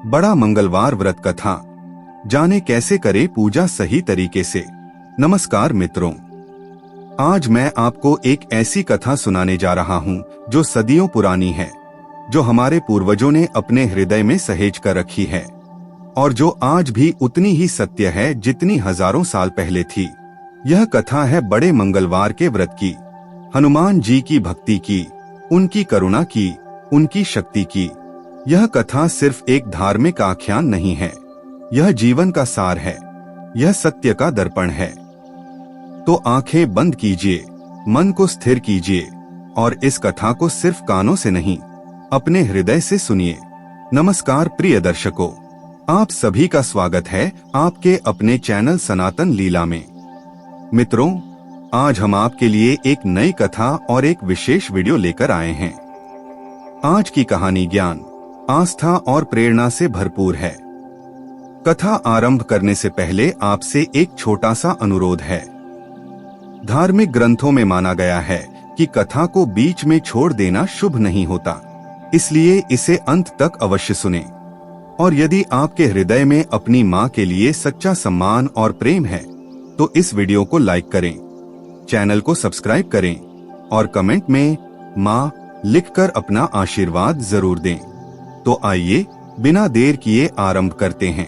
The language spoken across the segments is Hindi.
बड़ा मंगलवार व्रत कथा। जाने कैसे करे पूजा सही तरीके से। नमस्कार मित्रों, आज मैं आपको एक ऐसी कथा सुनाने जा रहा हूँ जो सदियों पुरानी है, जो हमारे पूर्वजों ने अपने हृदय में सहेज कर रखी है और जो आज भी उतनी ही सत्य है जितनी हजारों साल पहले थी। यह कथा है बड़े मंगलवार के व्रत की, हनुमान जी की भक्ति की, उनकी करुणा की, उनकी शक्ति की। यह कथा सिर्फ एक धार्मिक आख्यान नहीं है, यह जीवन का सार है, यह सत्य का दर्पण है। तो आंखें बंद कीजिए, मन को स्थिर कीजिए और इस कथा को सिर्फ कानों से नहीं, अपने हृदय से सुनिए। नमस्कार प्रिय दर्शकों, आप सभी का स्वागत है आपके अपने चैनल सनातन लीला में। मित्रों, आज हम आपके लिए एक नई कथा और एक विशेष वीडियो लेकर आए हैं। आज की कहानी ज्ञान, आस्था और प्रेरणा से भरपूर है। कथा आरंभ करने से पहले आपसे एक छोटा सा अनुरोध है। धार्मिक ग्रंथों में माना गया है कि कथा को बीच में छोड़ देना शुभ नहीं होता, इसलिए इसे अंत तक अवश्य सुनें। और यदि आपके हृदय में अपनी माँ के लिए सच्चा सम्मान और प्रेम है तो इस वीडियो को लाइक करें, चैनल को सब्सक्राइब करें और कमेंट में माँ लिखकर अपना आशीर्वाद जरूर दें। तो आइए बिना देर किए आरंभ करते हैं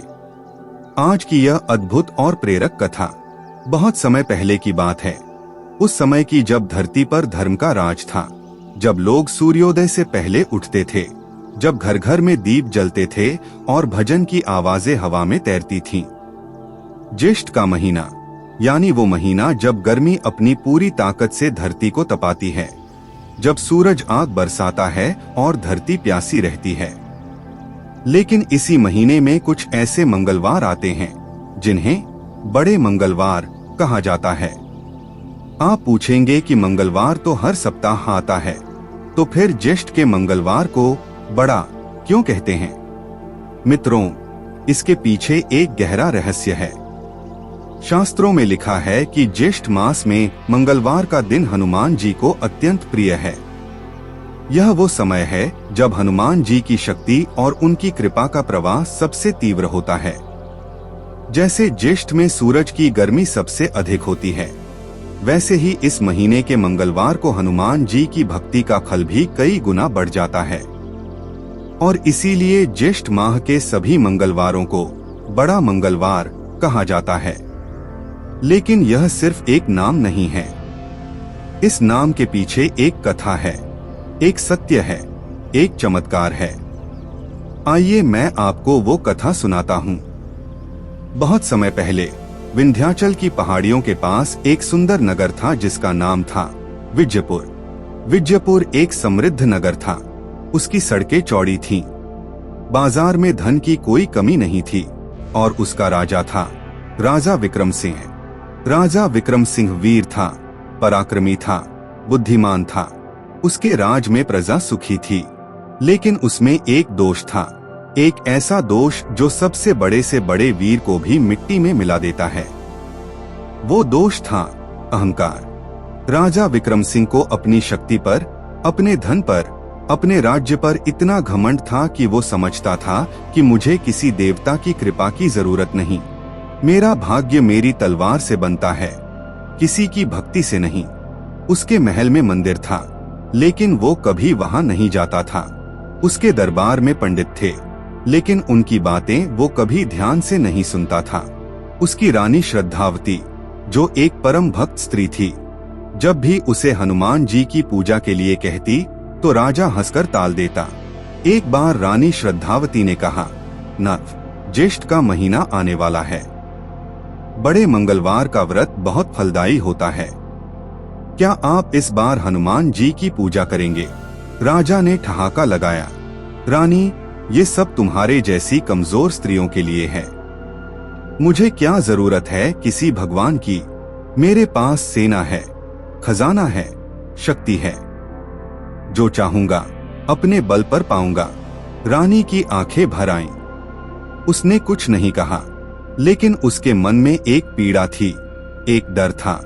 आज की यह अद्भुत और प्रेरक कथा। बहुत समय पहले की बात है, उस समय की जब धरती पर धर्म का राज था, जब लोग सूर्योदय से पहले उठते थे, जब घर घर में दीप जलते थे और भजन की आवाजें हवा में तैरती थीं। ज्येष्ठ का महीना, यानी वो महीना जब गर्मी अपनी पूरी ताकत से धरती को तपाती है, जब सूरज आग बरसाता है और धरती प्यासी रहती है। लेकिन इसी महीने में कुछ ऐसे मंगलवार आते हैं जिन्हें बड़े मंगलवार कहा जाता है। आप पूछेंगे कि मंगलवार तो हर सप्ताह आता है, तो फिर ज्येष्ठ के मंगलवार को बड़ा क्यों कहते हैं? मित्रों, इसके पीछे एक गहरा रहस्य है। शास्त्रों में लिखा है कि ज्येष्ठ मास में मंगलवार का दिन हनुमान जी को अत्यंत प्रिय है। यह वो समय है जब हनुमान जी की शक्ति और उनकी कृपा का प्रवाह सबसे तीव्र होता है। जैसे ज्येष्ठ में सूरज की गर्मी सबसे अधिक होती है, वैसे ही इस महीने के मंगलवार को हनुमान जी की भक्ति का फल भी कई गुना बढ़ जाता है। और इसीलिए ज्येष्ठ माह के सभी मंगलवारों को बड़ा मंगलवार कहा जाता है। लेकिन यह सिर्फ एक नाम नहीं है, इस नाम के पीछे एक कथा है, एक सत्य है, एक चमत्कार है। आइए मैं आपको वो कथा सुनाता हूँ। बहुत समय पहले विंध्याचल की पहाड़ियों के पास एक सुंदर नगर था जिसका नाम था विजयपुर। विजयपुर एक समृद्ध नगर था। उसकी सड़कें चौड़ी थीं, बाजार में धन की कोई कमी नहीं थी और उसका राजा था राजा विक्रम सिंह। राजा विक्रम सिंह वीर था, पराक्रमी था, बुद्धिमान था। उसके राज में प्रजा सुखी थी, लेकिन उसमें एक दोष था, एक ऐसा दोष जो सबसे बड़े से बड़े वीर को भी मिट्टी में मिला देता है। वो दोष था अहंकार। राजा विक्रम सिंह को अपनी शक्ति पर, अपने धन पर, अपने राज्य पर इतना घमंड था कि वो समझता था कि मुझे किसी देवता की कृपा की जरूरत नहीं, मेरा भाग्य मेरी तलवार से बनता है, किसी की भक्ति से नहीं। उसके महल में मंदिर था, लेकिन वो कभी वहां नहीं जाता था। उसके दरबार में पंडित थे, लेकिन उनकी बातें वो कभी ध्यान से नहीं सुनता था। उसकी रानी श्रद्धावती, जो एक परम भक्त स्त्री थी, जब भी उसे हनुमान जी की पूजा के लिए कहती तो राजा हंसकर टाल देता। एक बार रानी श्रद्धावती ने कहा, नाथ, ज्येष्ठ का महीना आने वाला है, बड़े मंगलवार का व्रत बहुत फलदायी होता है, क्या आप इस बार हनुमान जी की पूजा करेंगे? राजा ने ठहाका लगाया, रानी, ये सब तुम्हारे जैसी कमजोर स्त्रियों के लिए है, मुझे क्या जरूरत है किसी भगवान की? मेरे पास सेना है, खजाना है, शक्ति है, जो चाहूंगा अपने बल पर पाऊंगा। रानी की आंखें भर आईं। उसने कुछ नहीं कहा, लेकिन उसके मन में एक पीड़ा थी, एक डर था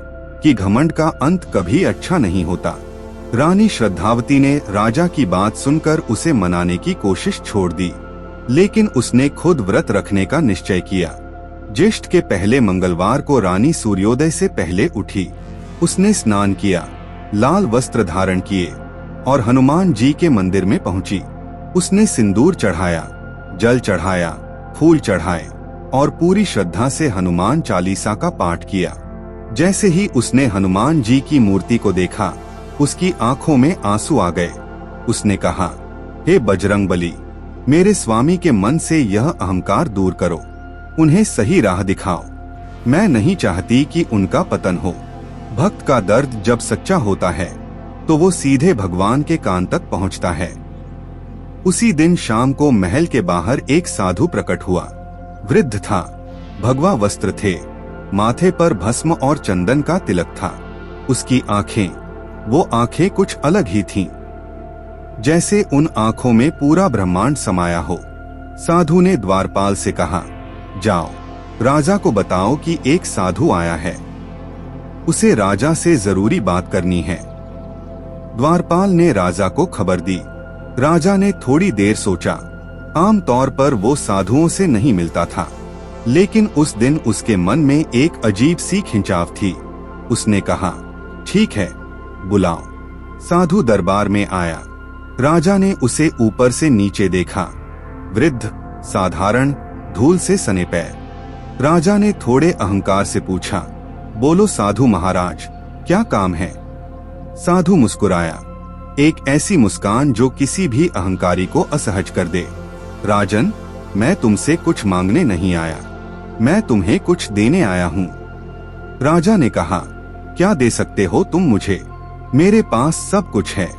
कि घमंड का अंत कभी अच्छा नहीं होता। रानी श्रद्धावती ने राजा की बात सुनकर उसे मनाने की कोशिश छोड़ दी। लेकिन उसने खुद व्रत रखने का निश्चय किया। ज्येष्ठ के पहले मंगलवार को रानी सूर्योदय से पहले उठी। उसने स्नान किया, लाल वस्त्र धारण किए और हनुमान जी के मंदिर में पहुंची। उसने सिंदूर चढ़ाया, जल चढ़ाया, फूल चढ़ाए और पूरी श्रद्धा से हनुमान चालीसा का पाठ किया। जैसे ही उसने हनुमान जी की मूर्ति को देखा, उसकी आंखों में आंसू आ गए। उसने कहा, हे बजरंगबली, मेरे स्वामी के मन से यह अहंकार दूर करो, उन्हें सही राह दिखाओ। मैं नहीं चाहती कि उनका पतन हो। भक्त का दर्द जब सच्चा होता है तो वो सीधे भगवान के कान तक पहुंचता है। उसी दिन शाम को महल के बाहर एक साधु प्रकट हुआ। वृद्ध था, भगवा वस्त्र थे, माथे पर भस्म और चंदन का तिलक था। उसकी वो आंखें कुछ अलग ही थीं, जैसे उन आंखों में पूरा ब्रह्मांड समाया हो। साधु ने द्वारपाल से कहा, जाओ, राजा को बताओ कि एक साधु आया है, उसे राजा से जरूरी बात करनी है। द्वारपाल ने राजा को खबर दी। राजा ने थोड़ी देर सोचा। आमतौर पर वो साधुओं से नहीं मिलता था, लेकिन उस दिन उसके मन में एक अजीब सी खिंचाव थी। उसने कहा, ठीक है, बुलाओ। साधु दरबार में आया। राजा ने उसे ऊपर से नीचे देखा। वृद्ध, साधारण, धूल से सने पैर। राजा ने थोड़े अहंकार से पूछा, बोलो साधु महाराज, क्या काम है? साधु मुस्कुराया, एक ऐसी मुस्कान जो किसी भी अहंकारी को असहज कर दे। राजन, मैं तुमसे कुछ मांगने नहीं आया, मैं तुम्हें कुछ देने आया हूँ। राजा ने कहा, क्या दे सकते हो तुम मुझे? मेरे पास सब कुछ है।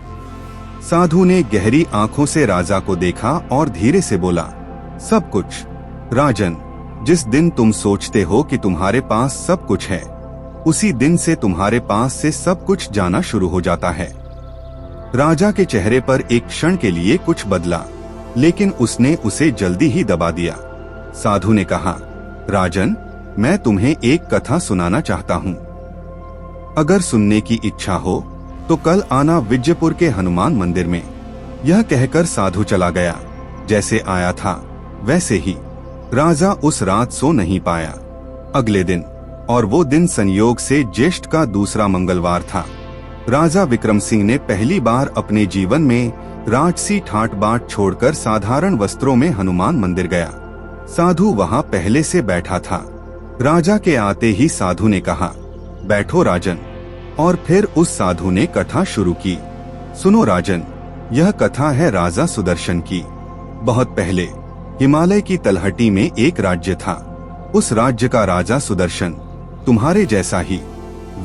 साधु ने गहरी आंखों से राजा को देखा और धीरे से बोला, सब कुछ? राजन, जिस दिन तुम सोचते हो कि तुम्हारे पास सब कुछ है, उसी दिन से तुम्हारे पास से सब कुछ जाना शुरू हो जाता है। राजा के चेहरे पर एक क्षण के लिए कुछ बदला, लेकिन उसने उसे जल्दी ही दबा दिया। साधु ने कहा, राजन, मैं तुम्हें एक कथा सुनाना चाहता हूँ। अगर सुनने की इच्छा हो तो कल आना विजयपुर के हनुमान मंदिर में। यह कहकर साधु चला गया। जैसे आया था वैसे ही। राजा उस रात सो नहीं पाया। अगले दिन, और वो दिन संयोग से ज्येष्ठ का दूसरा मंगलवार था, राजा विक्रम सिंह ने पहली बार अपने जीवन में राजसी ठाट बाट छोड़कर साधारण वस्त्रों में हनुमान मंदिर गया। साधु वहां पहले से बैठा था। राजा के आते ही साधु ने कहा, बैठो राजन। और फिर उस साधु ने कथा शुरू की। सुनो राजन, यह कथा है राजा सुदर्शन की। बहुत पहले हिमालय की तलहटी में एक राज्य था। उस राज्य का राजा सुदर्शन तुम्हारे जैसा ही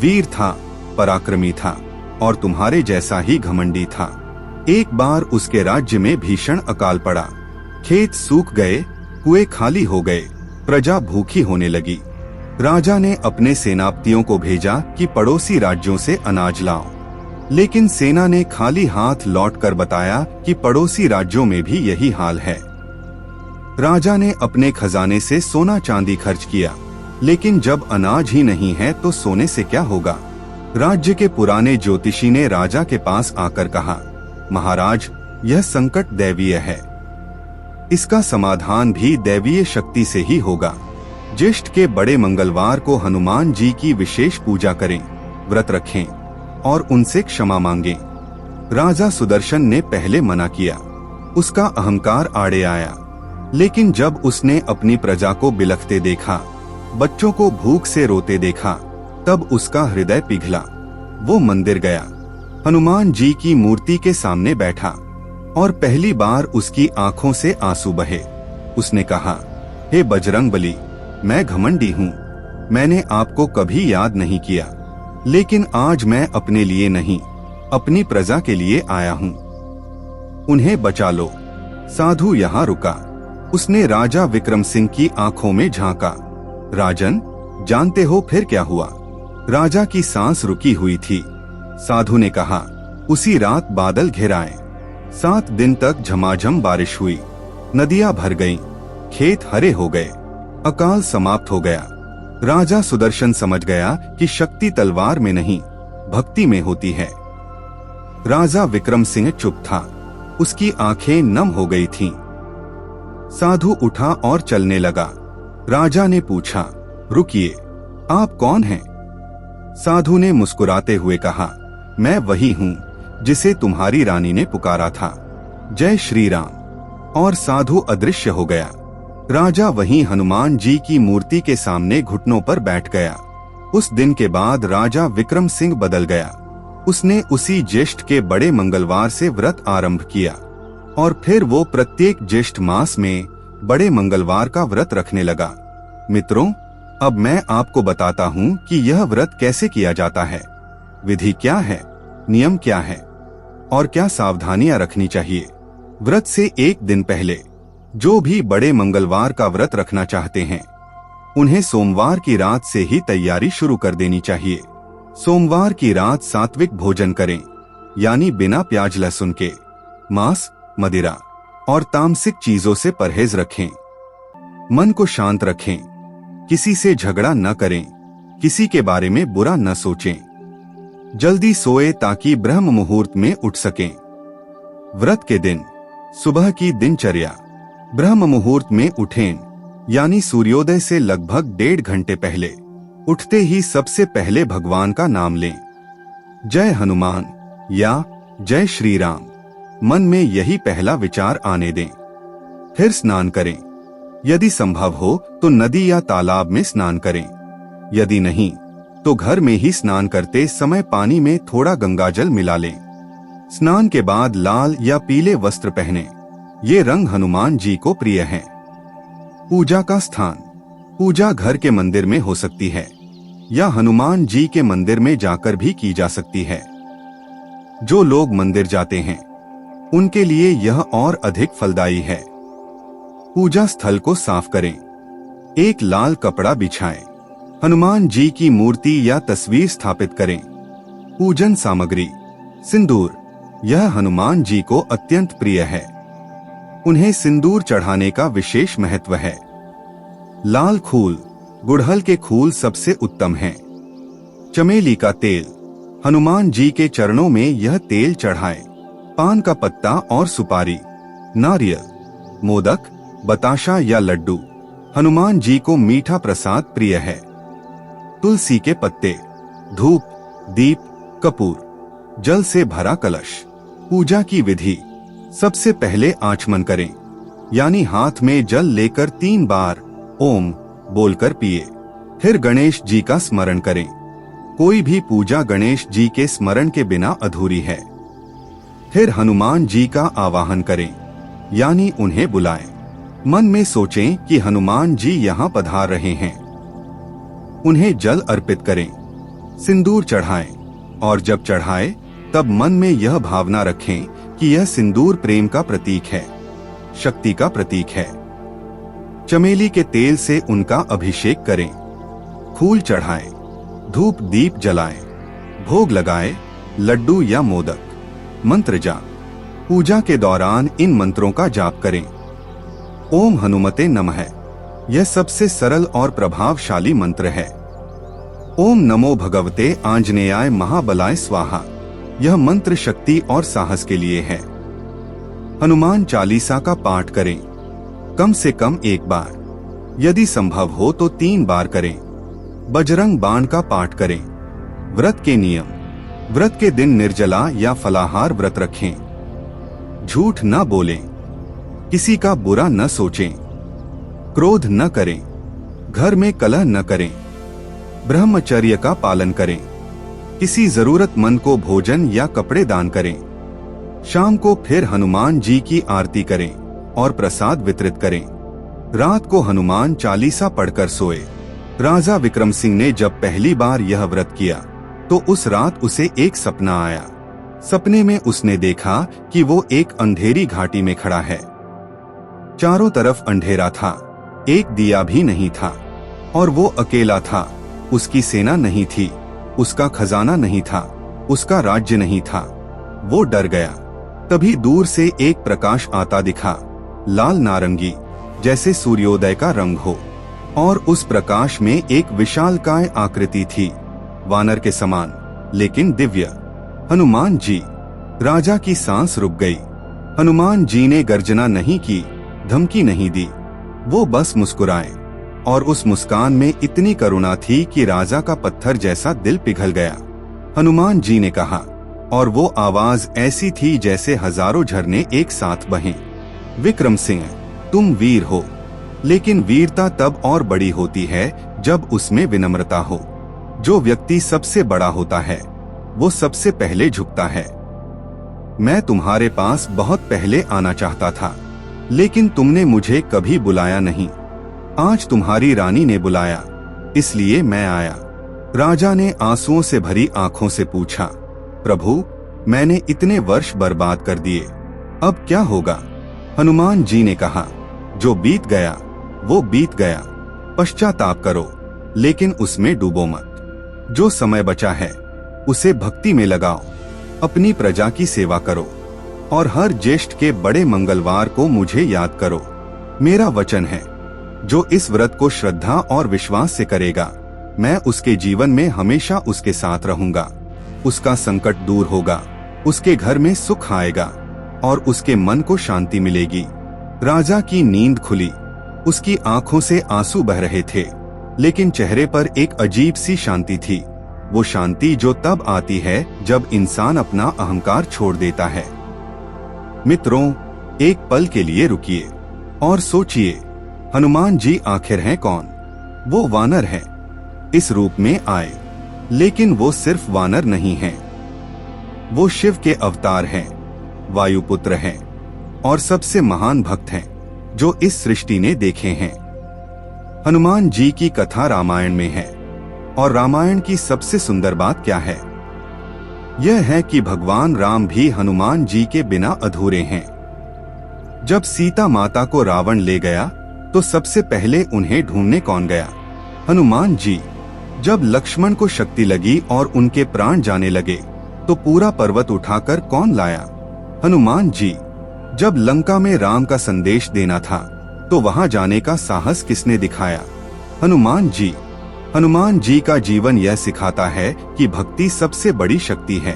वीर था, पराक्रमी था और तुम्हारे जैसा ही घमंडी था। एक बार उसके राज्य में भीषण अकाल पड़ा। खेत सूख गए, कुएं खाली हो गए, प्रजा भूखी होने लगी। राजा ने अपने सेनापतियों को भेजा कि पड़ोसी राज्यों से अनाज लाओ, लेकिन सेना ने खाली हाथ लौटकर बताया कि पड़ोसी राज्यों में भी यही हाल है। राजा ने अपने खजाने से सोना चांदी खर्च किया, लेकिन जब अनाज ही नहीं है तो सोने से क्या होगा। राज्य के पुराने ज्योतिषी ने राजा के पास आकर कहा, महाराज, यह संकट दैवीय है, इसका समाधान भी दैवीय शक्ति से ही होगा। ज्येष्ठ के बड़े मंगलवार को हनुमान जी की विशेष पूजा करें, व्रत रखें और उनसे क्षमा मांगें। राजा सुदर्शन ने पहले मना किया। उसका अहंकार आड़े आया, लेकिन जब उसने अपनी प्रजा को बिलखते देखा, बच्चों को भूख से रोते देखा, तब उसका हृदय पिघला। वो मंदिर गया, हनुमान जी की मूर्ति के सामने बैठा और पहली बार उसकी आंखों से आंसू बहे। उसने कहा, हे बजरंगबली, मैं घमंडी हूँ, मैंने आपको कभी याद नहीं किया, लेकिन आज मैं अपने लिए नहीं, अपनी प्रजा के लिए आया हूँ, उन्हें बचा लो। साधु यहाँ रुका। उसने राजा विक्रम सिंह की आंखों में झांका। राजन, जानते हो फिर क्या हुआ? राजा की सांस रुकी हुई थी। साधु ने कहा, उसी रात बादल घिर आए, 7 दिन तक झमाझम बारिश हुई, नदियां भर गईं, खेत हरे हो गए, अकाल समाप्त हो गया। राजा सुदर्शन समझ गया कि शक्ति तलवार में नहीं, भक्ति में होती है। राजा विक्रम सिंह चुप था, उसकी आंखें नम हो गई थीं। साधु उठा और चलने लगा। राजा ने पूछा, रुकिए, आप कौन हैं? साधु ने मुस्कुराते हुए कहा, मैं वही हूँ जिसे तुम्हारी रानी ने पुकारा था। जय श्री राम। और साधु अदृश्य हो गया। राजा वहीं हनुमान जी की मूर्ति के सामने घुटनों पर बैठ गया। उस दिन के बाद राजा विक्रम सिंह बदल गया। उसने उसी ज्येष्ठ के बड़े मंगलवार से व्रत आरंभ किया और फिर वो प्रत्येक ज्येष्ठ मास में बड़े मंगलवार का व्रत रखने लगा। मित्रों, अब मैं आपको बताता हूँ कि यह व्रत कैसे किया जाता है, विधि क्या है, नियम क्या है और क्या सावधानियां रखनी चाहिए। व्रत से एक दिन पहले जो भी बड़े मंगलवार का व्रत रखना चाहते हैं, उन्हें सोमवार की रात से ही तैयारी शुरू कर देनी चाहिए। सोमवार की रात सात्विक भोजन करें, यानी बिना प्याज लहसुन के। मांस, मदिरा और तामसिक चीजों से परहेज रखें। मन को शांत रखें, किसी से झगड़ा न करें, किसी के बारे में बुरा न सोचें। जल्दी सोए ताकि ब्रह्म मुहूर्त में उठ सकें। व्रत के दिन सुबह की दिनचर्या, ब्रह्म मुहूर्त में उठें, यानी सूर्योदय से लगभग 1.5 घंटे पहले। उठते ही सबसे पहले भगवान का नाम लें, जय हनुमान या जय श्री राम। मन में यही पहला विचार आने दें। फिर स्नान करें। यदि संभव हो तो नदी या तालाब में स्नान करें। यदि नहीं तो घर में ही स्नान करते समय पानी में थोड़ा गंगाजल मिला लें। स्नान के बाद लाल या पीले वस्त्र पहनें। ये रंग हनुमान जी को प्रिय हैं। पूजा का स्थान, पूजा घर के मंदिर में हो सकती है या हनुमान जी के मंदिर में जाकर भी की जा सकती है। जो लोग मंदिर जाते हैं उनके लिए यह और अधिक फलदायी है। पूजा स्थल को साफ करें। एक लाल कपड़ा बिछाएं। हनुमान जी की मूर्ति या तस्वीर स्थापित करें। पूजन सामग्री, सिंदूर, यह हनुमान जी को अत्यंत प्रिय है। उन्हें सिंदूर चढ़ाने का विशेष महत्व है। लाल फूल, गुड़हल के फूल सबसे उत्तम हैं। चमेली का तेल, हनुमान जी के चरणों में यह तेल चढ़ाएं। पान का पत्ता और सुपारी, नारियल, मोदक, बताशा या लड्डू, हनुमान जी को मीठा प्रसाद प्रिय है। तुलसी के पत्ते, धूप, दीप, कपूर, जल से भरा कलश। पूजा की विधि, सबसे पहले आचमन करें, यानी हाथ में जल लेकर 3 बार ओम बोलकर पिए। फिर गणेश जी का स्मरण करें। कोई भी पूजा गणेश जी के स्मरण के बिना अधूरी है। फिर हनुमान जी का आवाहन करें, यानी उन्हें बुलाएं। मन में सोचें कि हनुमान जी यहाँ पधार रहे हैं। उन्हें जल अर्पित करें, सिंदूर चढ़ाएं और जब चढ़ाएं तब मन में यह भावना रखें कि यह सिंदूर प्रेम का प्रतीक है, शक्ति का प्रतीक है। चमेली के तेल से उनका अभिषेक करें। फूल चढ़ाएं, धूप दीप जलाएं, भोग लगाएं, लड्डू या मोदक। मंत्र जाप, पूजा के दौरान इन मंत्रों का जाप करें। ओम हनुमते नमः, यह सबसे सरल और प्रभावशाली मंत्र है। ओम नमो भगवते आंजनेयाय महाबलाय स्वाहा, यह मंत्र शक्ति और साहस के लिए है। हनुमान चालीसा का पाठ करें, कम से कम 1 बार, यदि संभव हो तो 3 बार करें। बजरंग बाण का पाठ करें। व्रत के नियम, व्रत के दिन निर्जला या फलाहार व्रत रखें। झूठ न बोलें, किसी का बुरा न सोचें, क्रोध न करें, घर में कलह न करें, ब्रह्मचर्य का पालन करें, किसी जरूरतमंद को भोजन या कपड़े दान करें। शाम को फिर हनुमान जी की आरती करें और प्रसाद वितरित करें। रात को हनुमान चालीसा पढ़कर सोए। राजा विक्रम सिंह ने जब पहली बार यह व्रत किया तो उस रात उसे एक सपना आया। सपने में उसने देखा कि वो एक अंधेरी घाटी में खड़ा है। चारों तरफ अंधेरा था, एक दिया भी नहीं था और वो अकेला था। उसकी सेना नहीं थी, उसका खजाना नहीं था, उसका राज्य नहीं था। वो डर गया। तभी दूर से एक प्रकाश आता दिखा, लाल नारंगी, जैसे सूर्योदय का रंग हो, और उस प्रकाश में एक विशालकाय आकृति थी, वानर के समान लेकिन दिव्य। हनुमान जी। राजा की सांस रुक गई। हनुमान जी ने गर्जना नहीं की, धमकी नहीं दी, वो बस मुस्कुराए और उस मुस्कान में इतनी करुणा थी कि राजा का पत्थर जैसा दिल पिघल गया। हनुमान जी ने कहा, और वो आवाज ऐसी थी जैसे हजारों झरने एक साथ बहें, विक्रम सिंह, तुम वीर हो, लेकिन वीरता तब और बड़ी होती है जब उसमें विनम्रता हो। जो व्यक्ति सबसे बड़ा होता है वो सबसे पहले झुकता है। मैं तुम्हारे पास बहुत पहले आना चाहता था, लेकिन तुमने मुझे कभी बुलाया नहीं। आज तुम्हारी रानी ने बुलाया, इसलिए मैं आया। राजा ने आंसुओं से भरी आंखों से पूछा, प्रभु, मैंने इतने वर्ष बर्बाद कर दिए, अब क्या होगा? हनुमान जी ने कहा, जो बीत गया वो बीत गया, पश्चाताप करो, लेकिन उसमें डूबो मत। जो समय बचा है उसे भक्ति में लगाओ, अपनी प्रजा की सेवा करो और हर ज्येष्ठ के बड़े मंगलवार को मुझे याद करो। मेरा वचन है, जो इस व्रत को श्रद्धा और विश्वास से करेगा, मैं उसके जीवन में हमेशा उसके साथ रहूंगा। उसका संकट दूर होगा, उसके घर में सुख आएगा और उसके मन को शांति मिलेगी। राजा की नींद खुली, उसकी आंखों से आंसू बह रहे थे, लेकिन चेहरे पर एक अजीब सी शांति थी। वो शांति जो तब आती है जब इंसान अपना अहंकार छोड़ देता है। मित्रों, एक पल के लिए रुकिए और सोचिए, हनुमान जी आखिर हैं कौन? वो वानर हैं, इस रूप में आए, लेकिन वो सिर्फ वानर नहीं हैं। वो शिव के अवतार हैं, वायुपुत्र हैं और सबसे महान भक्त हैं जो इस सृष्टि ने देखे हैं। हनुमान जी की कथा रामायण में है, और रामायण की सबसे सुंदर बात क्या है? यह है कि भगवान राम भी हनुमान जी के बिना अधूरे हैं। जब सीता माता को रावण ले गया तो सबसे पहले उन्हें ढूंढने कौन गया? हनुमान जी। जब लक्ष्मण को शक्ति लगी और उनके प्राण जाने लगे तो पूरा पर्वत उठाकर कौन लाया? हनुमान जी। जब लंका में राम का संदेश देना था तो वहां जाने का साहस किसने दिखाया? हनुमान जी। हनुमान जी का जीवन यह सिखाता है कि भक्ति सबसे बड़ी शक्ति है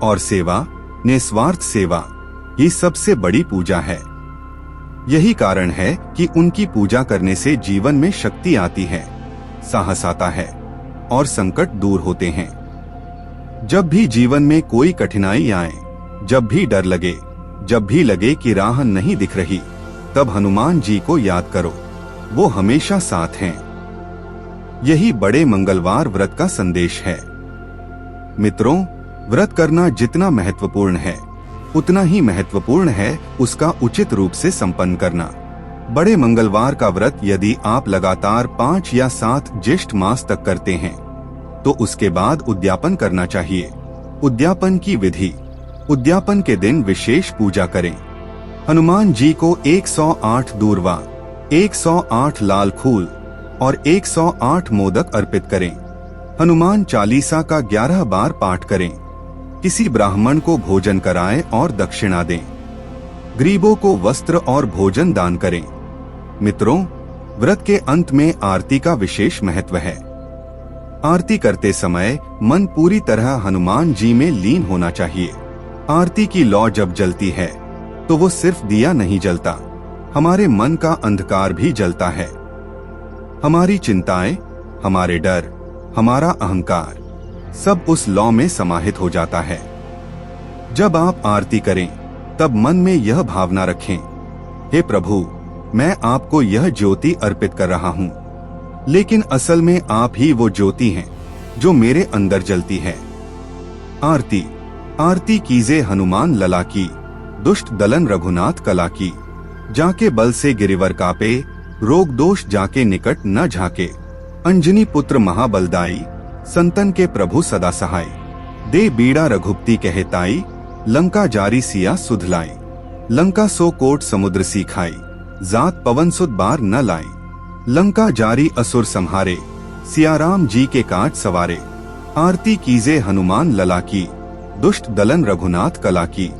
और सेवा, निस्वार्थ सेवा, ये सबसे बड़ी पूजा है। यही कारण है कि उनकी पूजा करने से जीवन में शक्ति आती है, साहस आता है और संकट दूर होते हैं। जब भी जीवन में कोई कठिनाई आए, जब भी डर लगे, जब भी लगे कि राह नहीं दिख रही, तब हनुमान जी को याद करो, वो हमेशा साथ हैं। यही बड़े मंगलवार व्रत का संदेश है। मित्रों, व्रत करना जितना महत्वपूर्ण है उतना ही महत्वपूर्ण है उसका उचित रूप से संपन्न करना। बड़े मंगलवार का व्रत यदि आप लगातार 5 या 7 ज्येष्ठ मास तक करते हैं तो उसके बाद उद्यापन करना चाहिए। उद्यापन की विधि: उद्यापन के दिन विशेष पूजा करें। हनुमान जी को 108 दूर्वा, 108 लाल फूल और 108 मोदक अर्पित करें। हनुमान चालीसा का 11 बार पाठ करें। किसी ब्राह्मण को भोजन कराएं और दक्षिणा दें। गरीबों को वस्त्र और भोजन दान करें। मित्रों, व्रत के अंत में आरती का विशेष महत्व है। आरती करते समय मन पूरी तरह हनुमान जी में लीन होना चाहिए। आरती की लौ जब जलती है तो वो सिर्फ दिया नहीं जलता, हमारे मन का अंधकार भी जलता है। हमारी चिंताएं, हमारे डर, हमारा अहंकार सब उस लौ में समाहित हो जाता है। जब आप आरती करें तब मन में यह भावना रखें, हे प्रभु, मैं आपको यह ज्योति अर्पित कर रहा हूँ, लेकिन असल में आप ही वो ज्योति हैं जो मेरे अंदर जलती है। आरती। आरती कीजे हनुमान लला की, दुष्ट दलन रघुनाथ कला की। जाके बल से गिरिवर कापे, रोग दोष जाके निकट न झाके। अंजनी पुत्र महाबलदाई, संतन के प्रभु सदा सहाय। दे बीड़ा रघुपति कहे ताई, लंका जारी सिया सुधलाई। लंका सो कोट समुद्र सीखाई, जात पवन सुत बार न लाई। लंका जारी असुर संहारे, सियाराम जी के काज सवारे। आरती कीजे हनुमान लला की, दुष्ट दलन रघुनाथ कला की।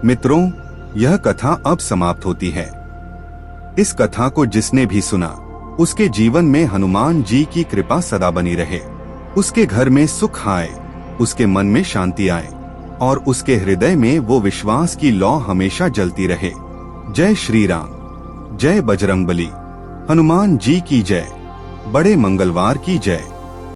मित्रों, यह कथा अब समाप्त होती है। इस कथा को जिसने भी सुना उसके जीवन में हनुमान जी की कृपा सदा बनी रहे। उसके घर में सुख आए, उसके मन में शांति आए और उसके हृदय में वो विश्वास की लौ हमेशा जलती रहे। जय श्री राम। जय बजरंगबली। हनुमान जी की जय। बड़े मंगलवार की जय।